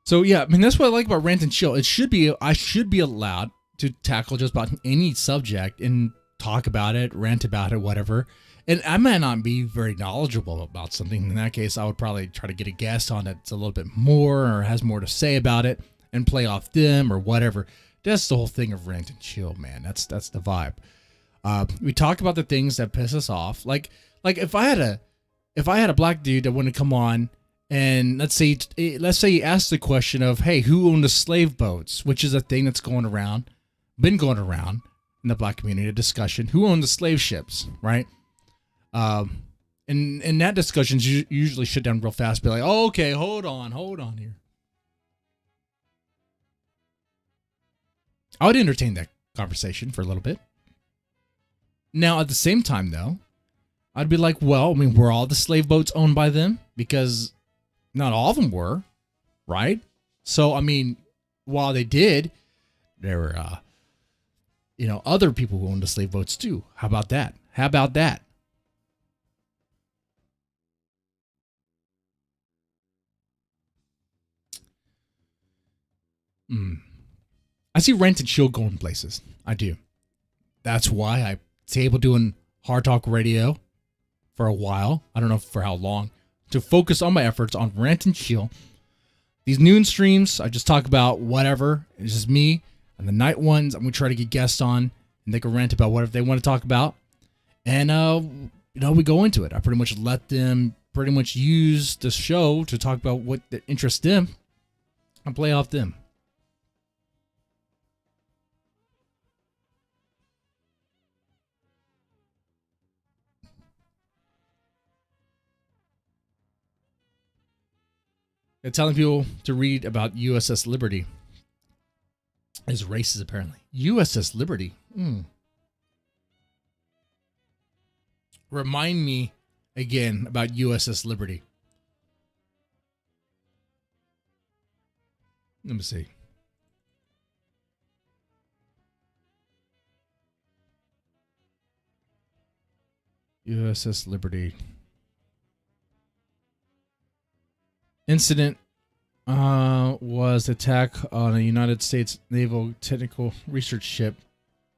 So, yeah, I mean, that's what I like about Rant and Chill. I should be allowed to tackle just about any subject and talk about it, rant about it, whatever. And I might not be very knowledgeable about something. In that case, I would probably try to get a guest on that's a little bit more or has more to say about it and play off them or whatever. That's the whole thing of Rant and Chill, man. That's the vibe. We talk about the things that piss us off. Like if I had a black dude that wanted to come on and let's say he asked the question of, hey, who owned the slave boats, which is a thing that's been going around in the black community, a discussion. Who owned the slave ships, right? And that discussion's usually shut down real fast. Be like, oh, okay, hold on here. I would entertain that conversation for a little bit. Now, at the same time, though, I'd be like, well, I mean, were all the slave boats owned by them? Because not all of them were, right? So, I mean, while they did, there were, other people who owned the slave boats too. How about that? I see Rant and Chill going places. I do. That's why I stayed doing Hard Talk Radio for a while. I don't know for how long. To focus on my efforts on Rant and Chill. These noon streams, I just talk about whatever. It's just me. And the night ones, I'm going to try to get guests on. And they can rant about whatever they want to talk about. And, we go into it. I pretty much let them pretty much use the show to talk about what interests them. And play off them. They're telling people to read about USS Liberty. Is racist, apparently. USS Liberty. Remind me again about USS Liberty. Let me see. USS Liberty. Incident was attack on a United States Naval Technical Research Ship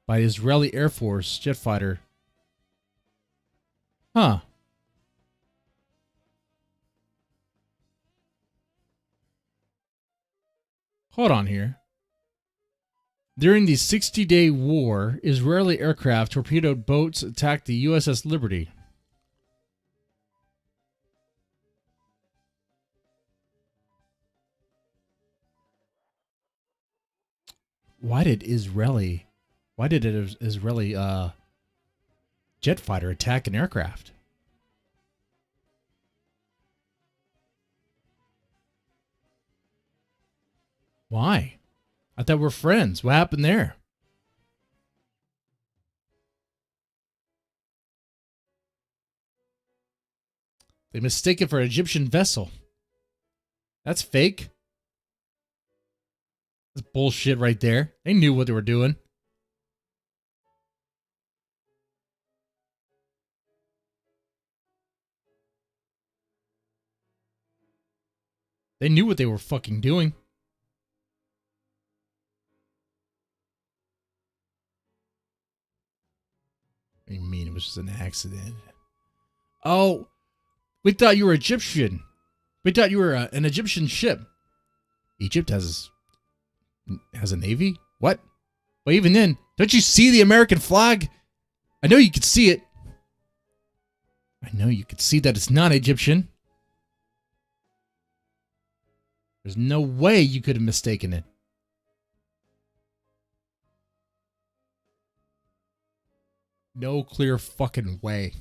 by Israeli Air Force jet fighter. Huh. Hold on here. During the 60-day war, Israeli aircraft torpedoed boats attacked the USS Liberty. Why did an Israeli jet fighter attack an aircraft? Why? I thought we're friends. What happened there? They mistake it for an Egyptian vessel. That's fake. That's bullshit right there. They knew what they were doing. They knew what they were fucking doing. What do you mean it was just an accident? Oh, we thought you were Egyptian. We thought you were an Egyptian ship. Egypt has a navy? What? But even then, don't you see the American flag? I know you could see it. I know you could see that it's not Egyptian. There's no way you could have mistaken it. No clear fucking way.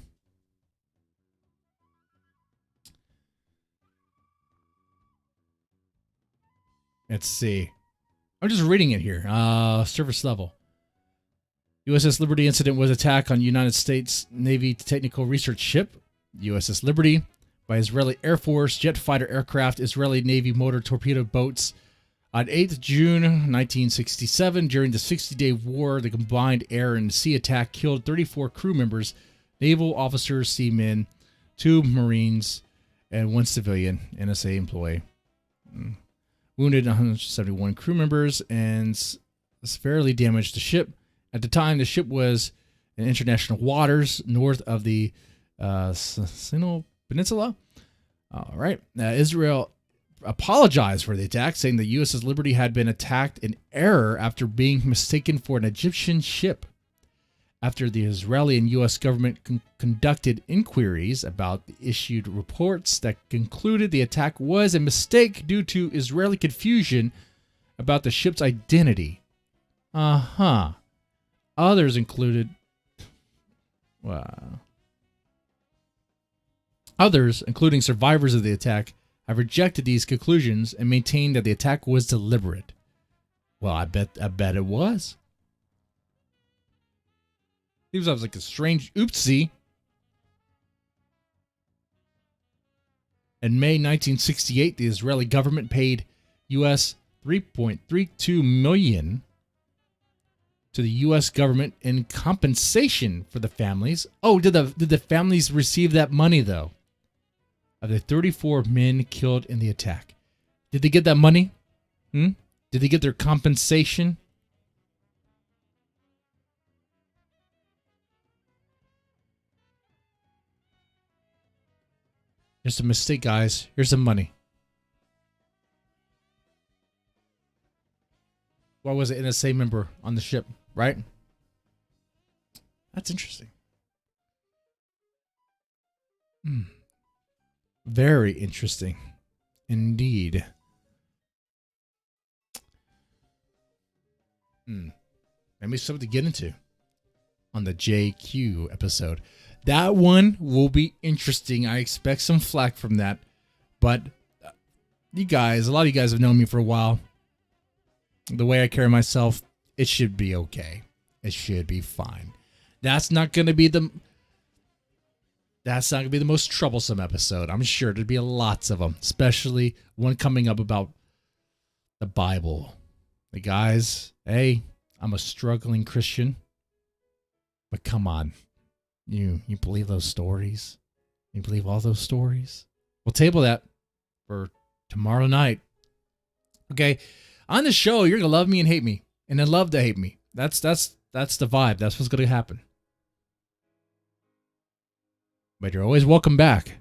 Let's see. I'm just reading it here. Service level. USS Liberty incident was attack on United States Navy technical research ship, USS Liberty, by Israeli Air Force jet fighter aircraft, Israeli Navy motor torpedo boats. On 8th June 1967, during the 60-day war, the combined air and sea attack killed 34 crew members, naval officers, seamen, 2 Marines, and 1 civilian NSA employee. Wounded 171 crew members and severely damaged the ship. At the time, the ship was in international waters north of the Sinai Peninsula. All right. Israel apologized for the attack, saying the USS Liberty had been attacked in error after being mistaken for an Egyptian ship. After the Israeli and U.S. government conducted inquiries about the issued reports that concluded the attack was a mistake due to Israeli confusion about the ship's identity. Others included... Wow. Others, including survivors of the attack, have rejected these conclusions and maintained that the attack was deliberate. Well, I bet it was. Seems like a strange oopsie. In May 1968, the Israeli government paid U.S. $3.32 million to the U.S. government in compensation for the families. Oh, did the families receive that money though? Of the 34 men killed in the attack, did they get that money? Did they get their compensation? Just a mistake, guys. Here's some money. Why was an NSA member on the ship, right? That's interesting. Very interesting. Indeed. Maybe something to get into on the JQ episode. That one will be interesting. I expect some flack from that. But you guys, a lot of you guys have known me for a while. The way I carry myself, it should be okay. It should be fine. That's not going to be the most troublesome episode. I'm sure there'd be lots of them, especially one coming up about the Bible. The guys, hey, I'm a struggling Christian, but come on. You believe those stories? You believe all those stories? We'll table that for tomorrow night. Okay, on the show, you're gonna love me and hate me, and then love to hate me. That's the vibe. That's what's gonna happen. But you're always welcome back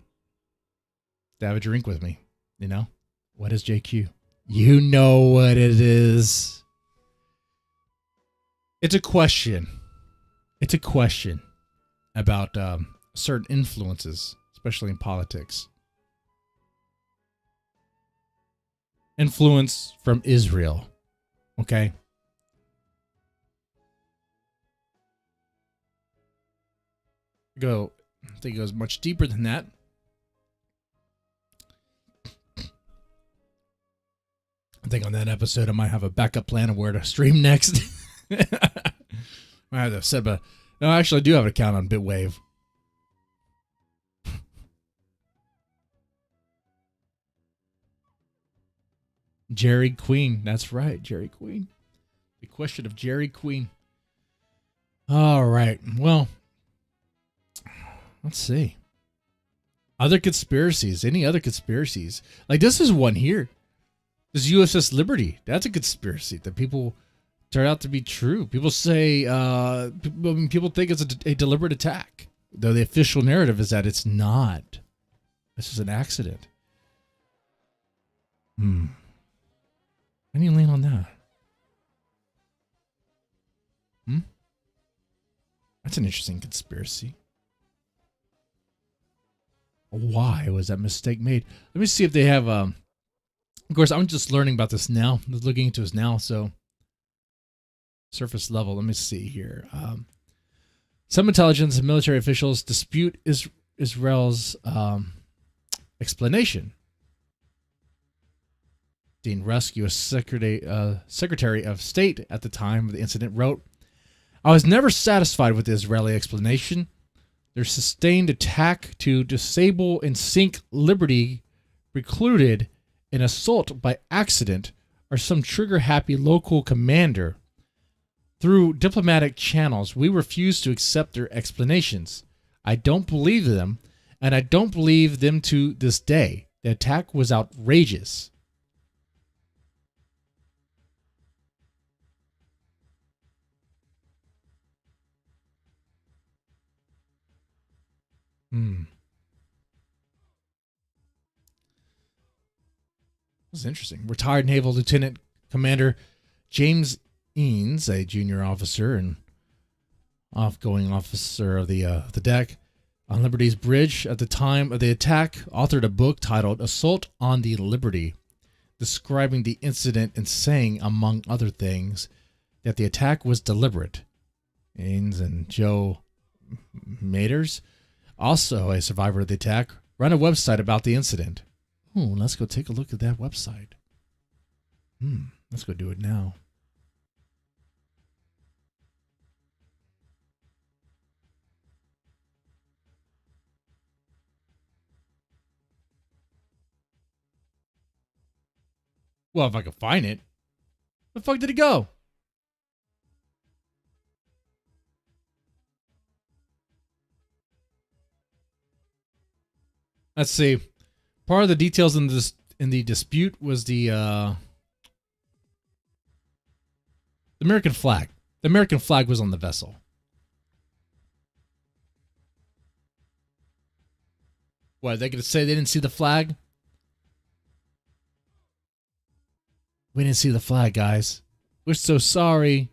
to have a drink with me. You know, what is JQ? You know what it is. It's a question. It's a question about certain influences, especially in politics. Influence from Israel. Okay? I think it goes much deeper than that. I think on that episode I might have a backup plan of where to stream next. I have to set up no, actually I do have an account on Bitwave. Jerry Queen. That's right, Jerry Queen. The question of Jerry Queen. All right. Well, let's see. Other conspiracies. Any other conspiracies? Like this is one here. This USS Liberty. That's a conspiracy that people turn out to be true. People say, people think it's a deliberate attack, though the official narrative is that it's not. This is an accident. How do you lean on that? That's an interesting conspiracy. Why was that mistake made? Let me see if they have. Of course, I'm just learning about this now. I'm looking into this now, so surface level. Let me see here. Some intelligence and military officials dispute Israel's explanation. Dean Rusk, U.S. Secretary of State at the time of the incident, wrote, "I was never satisfied with the Israeli explanation. Their sustained attack to disable and sink Liberty precluded an assault by accident or some trigger-happy local commander. Through diplomatic channels, we refuse to accept their explanations. I don't believe them, and I don't believe them to this day. The attack was outrageous." This is interesting. Retired Naval Lieutenant Commander James Eanes, a junior officer and outgoing officer of the deck on Liberty's bridge at the time of the attack, authored a book titled "Assault on the Liberty," describing the incident and saying, among other things, that the attack was deliberate. Eanes and Joe Maters, also a survivor of the attack, run a website about the incident. Let's go take a look at that website. Let's go do it now. Well, if I can find it. Where the fuck did it go? Let's see. Part of the details in the dispute was the American flag. The American flag was on the vessel. What, are they going to say they didn't see the flag? We didn't see the flag, guys. We're so sorry.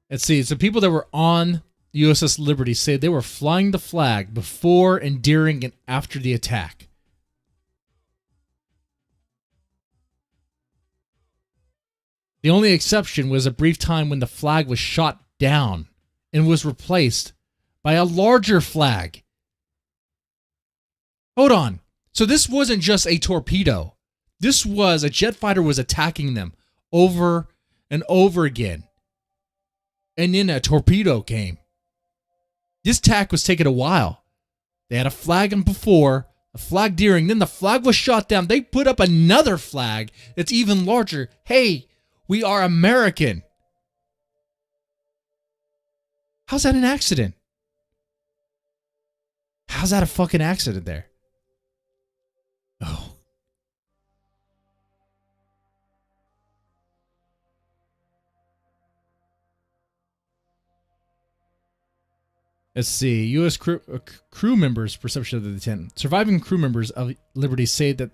Let's see. So people that were on the USS Liberty say they were flying the flag before and during and after the attack. The only exception was a brief time when the flag was shot down and was replaced by a larger flag. Hold on. So this wasn't just a torpedo. This was a jet fighter was attacking them over and over again. And then a torpedo came. This attack was taking a while. They had a flag before, a flag during, then the flag was shot down. They put up another flag that's even larger. Hey, we are American. How's that an accident? How's that a fucking accident there? Oh. Let's see. U.S. crew members' perception of the intent. Surviving crew members of Liberty say that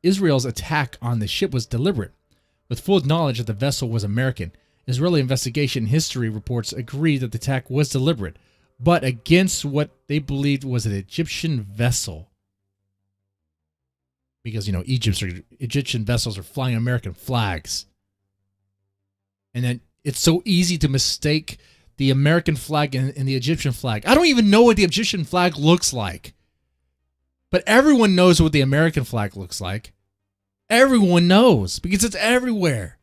Israel's attack on the ship was deliberate, with full knowledge that the vessel was American. Israeli investigation history reports agree that the attack was deliberate, but against what they believed was an Egyptian vessel. Because, Egyptian vessels are flying American flags. And then it's so easy to mistake the American flag and the Egyptian flag. I don't even know what the Egyptian flag looks like. But everyone knows what the American flag looks like. Everyone knows because it's everywhere.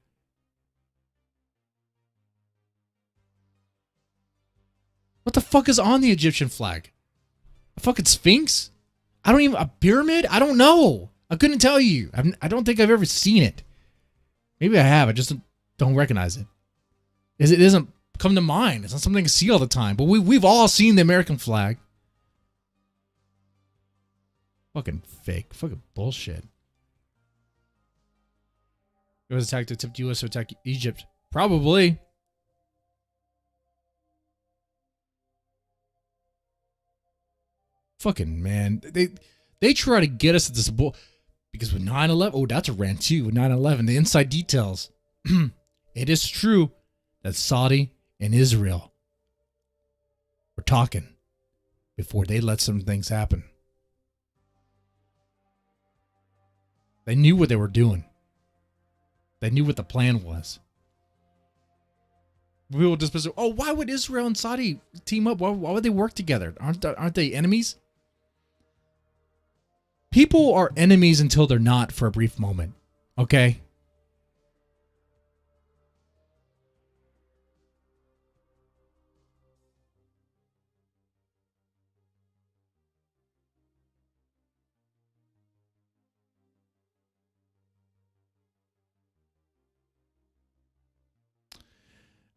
What the fuck is on the Egyptian flag? A fucking sphinx? A pyramid? I don't know. I couldn't tell you. I don't think I've ever seen it. Maybe I have. I just don't recognize it. It doesn't come to mind. It's not something I see all the time. But we've all seen the American flag. Fucking fake. Fucking bullshit. It was attacked to attempt U.S. to attack Egypt. Probably. Fucking man. They try to get us at this bull. Because with 9/11, oh, that's a rant too. With 9/11, the inside details. It is true that Saudi and Israel were talking before they let some things happen. They knew what they were doing. They knew what the plan was. We will just say, oh, why would Israel and Saudi team up? Why would they work together? Aren't they enemies? People are enemies until they're not for a brief moment. Okay?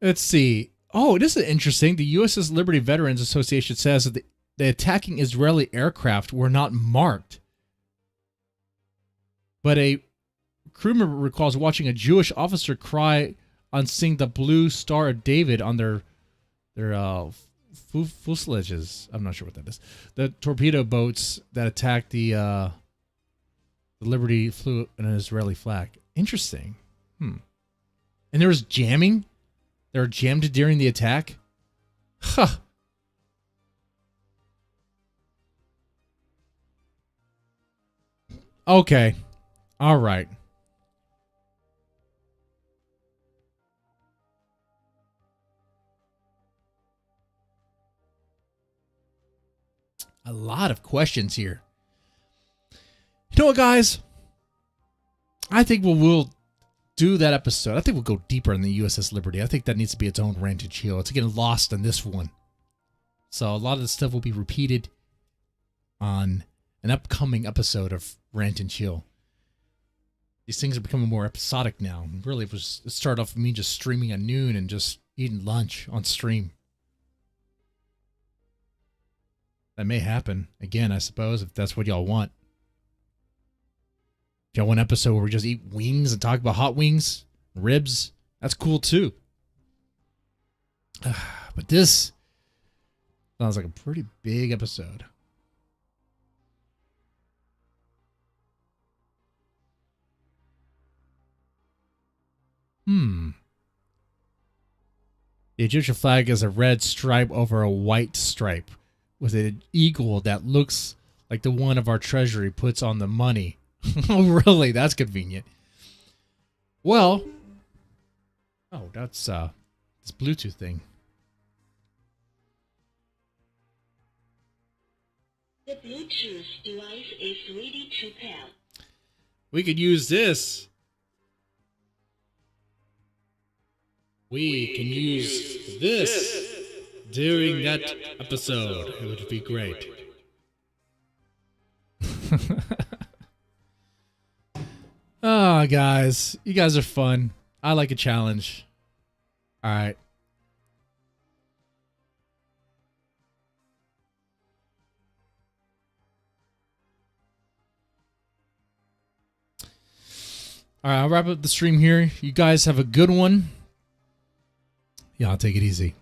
Let's see. Oh, this is interesting. The USS Liberty Veterans Association says that the attacking Israeli aircraft were not marked. But a crew member recalls watching a Jewish officer cry on seeing the blue Star of David on their fuselages. I'm not sure what that is. The torpedo boats that attacked the Liberty flew an Israeli flag. Interesting. And there was jamming? They were jammed during the attack? Huh. Okay. All right. A lot of questions here. You know what, guys? I think we'll do that episode. I think we'll go deeper in the USS Liberty. I think that needs to be its own Rant and Chill. It's getting lost in this one. So a lot of the stuff will be repeated on an upcoming episode of Rant and Chill. These things are becoming more episodic now. Really, it started off with me just streaming at noon and just eating lunch on stream. That may happen again, I suppose, if that's what y'all want. If y'all want an episode where we just eat wings and talk about hot wings, ribs, that's cool too. But this sounds like a pretty big episode. The Egyptian flag is a red stripe over a white stripe with an eagle that looks like the one of our treasury puts on the money. Oh, really? That's convenient. Well, oh, that's this Bluetooth thing. The Bluetooth device is ready to pair. We could use this. We can use this during that episode. It would be great. Oh, guys. You guys are fun. I like a challenge. All right. All right, I'll wrap up the stream here. You guys have a good one. Yeah, I'll take it easy.